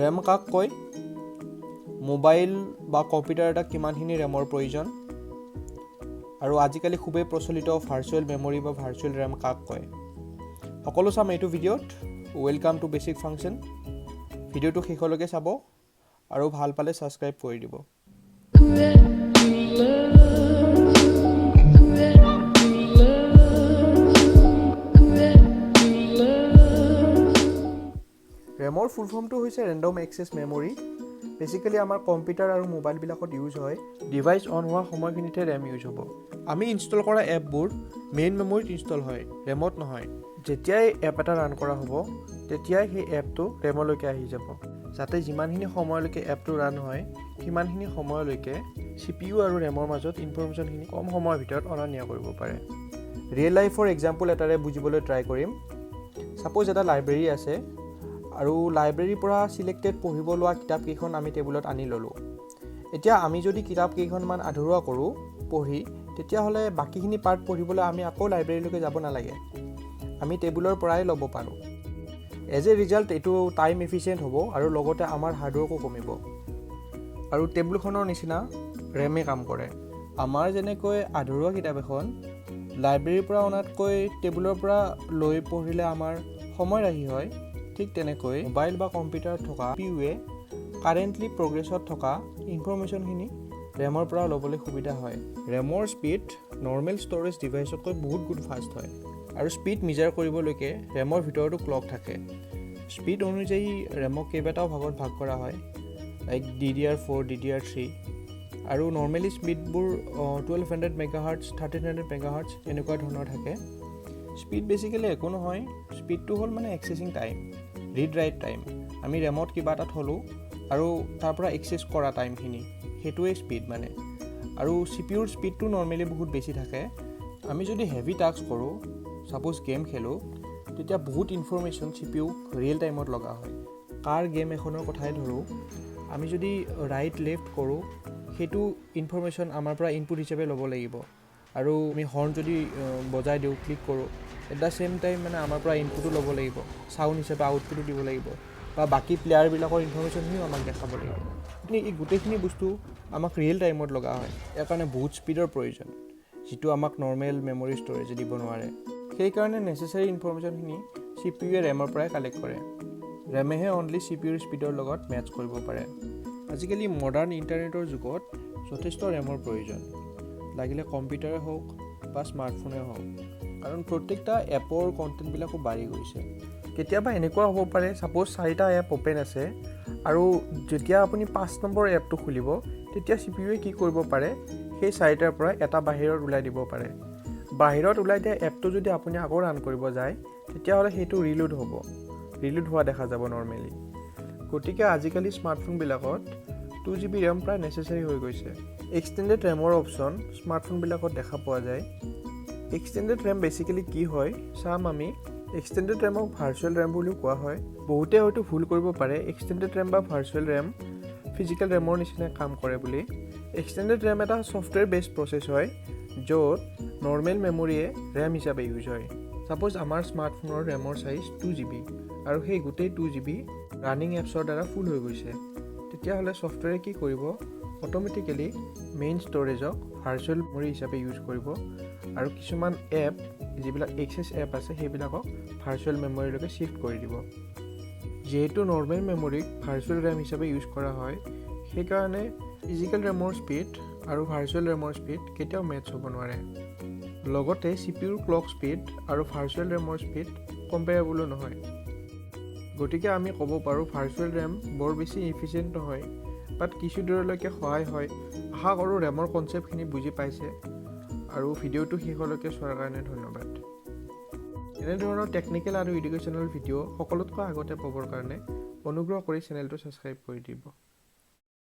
RAM কাক কয়? Mobile বা কম্পিউটাৰ এটা কিমানখিনি ৰেমৰ প্ৰয়োজন? আৰু আজিকালি খুবেই প্ৰচলিত ভাৰ্চুৱেল মেমৰি বা ভাৰ্চুৱেল ৰেম কাক কয়? সকলো চাম এইটো ভিডিঅ'ত। Welcome to basic function. ভিডিঅ'টো শেষলৈকে চাব আৰু ভাল পালে ছাবস্ক্ৰাইব কৰি দিব। ৰেমৰ ফুল ফৰ্মটো হৈছে ৰেণ্ডম এক্সেছ মেমৰি। বেচিকেলি আমাৰ কম্পিউটাৰ আৰু মোবাইলবিলাকত ইউজ হয়। ডিভাইচ অন হোৱা সময়খিনিতে ৰেম ইউজ হ'ব। আমি ইনষ্টল কৰা এপবোৰ মেইন মেমৰিত ইনষ্টল হয়, ৰেমত নহয়। যেতিয়াই এপ এটা ৰান কৰা হ'ব তেতিয়াই সেই এপটো ৰেমলৈকে আহি যাব, যাতে যিমানখিনি সময়লৈকে এপটো ৰান হয় সিমানখিনি সময়লৈকে CPU আৰু ৰেমৰ মাজত ইনফৰমেশ্যনখিনি কম সময়ৰ ভিতৰত অনা নিয়া কৰিব পাৰে। ৰিয়েল লাইফৰ এক্সাম্পল এটাৰে বুজিবলৈ ট্ৰাই কৰিম। ছাপ'জ এটা লাইব্ৰেৰী আছে আৰু লাইব্ৰেৰীৰ পৰা চিলেক্টেড পঢ়িব লোৱা কিতাপকেইখন আমি টেবুলত আনি ল'লোঁ। এতিয়া আমি যদি কিতাপকেইখনমান আধৰুৱা কৰোঁ পঢ়ি, তেতিয়াহ'লে বাকীখিনি পাৰ্ট পঢ়িবলৈ আমি আকৌ লাইব্ৰেৰীলৈকে যাব নালাগে, আমি টেবুলৰ পৰাই ল'ব পাৰোঁ। এজ এ ৰিজাল্ট এইটো টাইম এফিচিয়েণ্ট হ'ব আৰু লগতে আমাৰ হাৰ্ডৱৰ্কো কমিব। আৰু টেবুলখনৰ নিচিনা ৰেমে কাম কৰে। আমাৰ যেনেকৈ আধৰুৱা কিতাপ এখন লাইব্ৰেৰীৰ পৰা অনাতকৈ টেবুলৰ পৰা লৈ পঢ়িলে আমাৰ সময় ৰাহি হয়, ঠিক তেনেকৈ মোবাইল বা কম্পিউটাৰত থকা CPUৱে কাৰেণ্টলি প্ৰগ্ৰেছত থকা ইনফৰমেশ্যনখিনি ৰেমৰ পৰা ল'বলৈ সুবিধা হয়। ৰেমৰ স্পীড নৰ্মেল ষ্ট'ৰেজ ডিভাইচতকৈ বহুত গুণ ফাষ্ট হয়। আৰু স্পীড মেজাৰ কৰিবলৈকে ৰেমৰ ভিতৰতো ক্লক থাকে। স্পীড অনুযায়ী ৰেমক কেইবাটাও ভাগত ভাগ কৰা হয়, লাইক DDR4, DDR3। আৰু নৰ্মেলি স্পীডবোৰ 1200 মেগাহাৰ্টছ, 1300 মেগাহাৰ্টছ এনেকুৱা ধৰণৰ থাকে। স্পীড বেচিকেলি একো নহয়, স্পীডটো হ'ল মানে এক্সেছিং টাইম, ৰিড ৰাইট টাইম। আমি ৰেমত কিবা এটা থলোঁ আৰু তাৰ পৰা এক্সেছ কৰা টাইমখিনি, সেইটোৱে স্পীড মানে। আৰু CPUৰ স্পীডটো নৰ্মেলি বহুত বেছি থাকে। আমি যদি হেভি টাস্ক কৰোঁ, ছাপ'জ গেম খেলোঁ, তেতিয়া বহুত ইনফৰমেশ্যন CPU ৰিয়েল টাইমত লগা হয়। কাৰ গেম এখনৰ কথাই ধৰোঁ, আমি যদি ৰাইট লেফ্ট কৰোঁ, সেইটো ইনফৰমেশ্যন আমাৰ পৰা ইনপুট হিচাপে ল'ব লাগিব। আৰু আমি হৰ্ণ যদি বজাই দিওঁ, ক্লিক কৰোঁ, এট দ্য ছেইম টাইম মানে আমাৰ পৰা ইনপুটো ল'ব লাগিব, চাউণ্ড হিচাপে আউটপুটো দিব লাগিব, বা বাকী প্লেয়াৰবিলাকৰ ইনফৰমেশ্যনখিনিও আমাক দেখাব লাগিব। কিন্তু এই গোটেইখিনি বস্তু আমাক ৰিয়েল টাইমত লগা হয়। ইয়াৰ কাৰণে বহুত স্পীডৰ প্ৰয়োজন, যিটো আমাক নৰ্মেল মেমৰি ষ্ট'ৰেজে দিব নোৱাৰে। সেইকাৰণে নেচেচাৰী ইনফৰমেশ্যনখিনি CPUৱে ৰেমৰ পৰাই কালেক্ট কৰে। ৰেমেহে অনলি CPUৰ স্পীডৰ লগত মেটচ কৰিব পাৰে। আজিকালি মডাৰ্ণ ইণ্টাৰনেটৰ যুগত যথেষ্ট ৰেমৰ প্ৰয়োজন, লাগিলে কম্পিউটাৰে হওক বা স্মাৰ্টফোনে হওক, কাৰণ প্ৰত্যেকটা এপৰ কণ্টেণ্টবিলাকো বাঢ়ি গৈছে। কেতিয়াবা এনেকুৱা হ'ব পাৰে, ছাপ'জ 4টা এপ অ'পেন আছে আৰু যেতিয়া আপুনি 5 নম্বৰ এপটো খুলিব, তেতিয়া CPUৱে কি কৰিব পাৰে, সেই 4টাৰ পৰা এটা বাহিৰত ওলাই দিব পাৰে। বাহিৰত ওলাই দিয়া এপটো যদি আপুনি আকৌ ৰান কৰিব যায়, তেতিয়াহ'লে সেইটো ৰিলোড হ'ব, ৰিলোড হোৱা দেখা যাব নৰ্মেলি। গতিকে আজিকালি স্মাৰ্টফোনবিলাকত 2GB ৰেম প্ৰায় নেচেচাৰী হৈ গৈছে। এক্সটেণ্ডেড ৰেমৰ অপশ্যন স্মাৰ্টফোনবিলাকত দেখা পোৱা যায়। এক্সটেণ্ডেড ৰেম বেচিকেলি কি হয় চাম আমি। এক্সটেণ্ডেড ৰেমক ভাৰ্চুৱেল ৰেম বুলিও কোৱা হয়। বহুতে হয়তো ভুল কৰিব পাৰে এক্সটেণ্ডেড ৰেম বা ভাৰ্চুৱেল ৰেম ফিজিকেল ৰেমৰ নিচিনা কাম কৰে বুলি। এক্সটেণ্ডেড ৰেম এটা ছফ্টৱেৰ বেছড প্ৰচেছ হয়, য'ত নৰ্মেল মেমৰিয়ে ৰেম হিচাপে ইউজ হয়। ছাপ'জ আমাৰ স্মাৰ্টফোনৰ ৰেমৰ চাইজ 2GB আৰু সেই গোটেই 2GB ৰানিং এপছৰ দ্বাৰা ফুল হৈ গৈছে। তেতিয়াহ'লে ছফ্টৱেৰে কি কৰিব, অট'মেটিকেলি মেইন ষ্ট'ৰেজক ভাৰ্চুৱেল মেমৰি হিচাপে ইউজ কৰিব আৰু কিছুমান এপ, যিবিলাক এক্সেছ এপ আছে, সেইবিলাকক ভাৰ্চুৱেল মেমৰিলৈকে শ্বিফ্ট কৰি দিব। যিহেতু নৰ্মেল মেমৰিক ভাৰ্চুৱেল ৰেম হিচাপে ইউজ কৰা হয়, সেইকাৰণে ফিজিকেল ৰেমৰ স্পীড আৰু ভাৰ্চুৱেল ৰেমৰ স্পীড কেতিয়াও মেটচ হ'ব নোৱাৰে। লগতে CPUৰ ক্লক স্পীড আৰু ভাৰ্চুৱেল ৰেমৰ স্পীড কম্পেয়াৰেবলো নহয়। গতিকে আমি ক'ব পাৰোঁ ভাৰ্চুৱেল ৰেম বৰ বেছি ইফিচিয়েণ্ট নহয়, বাট কিছু দূৰলৈকে সহায় হয়। আশা কৰোঁ ৰেমৰ কনচেপ্টখিনি বুজি পাইছে আৰু ভিডিঅ'টো শেষলৈকে চোৱাৰ কাৰণে ধন্যবাদ। এনেধৰণৰ টেকনিকেল আৰু এডুকেশ্যনেল ভিডিঅ' সকলোতকৈ আগতে পাবৰ কাৰণে অনুগ্ৰহ কৰি চেনেলটো ছাবস্ক্ৰাইব কৰি দিব।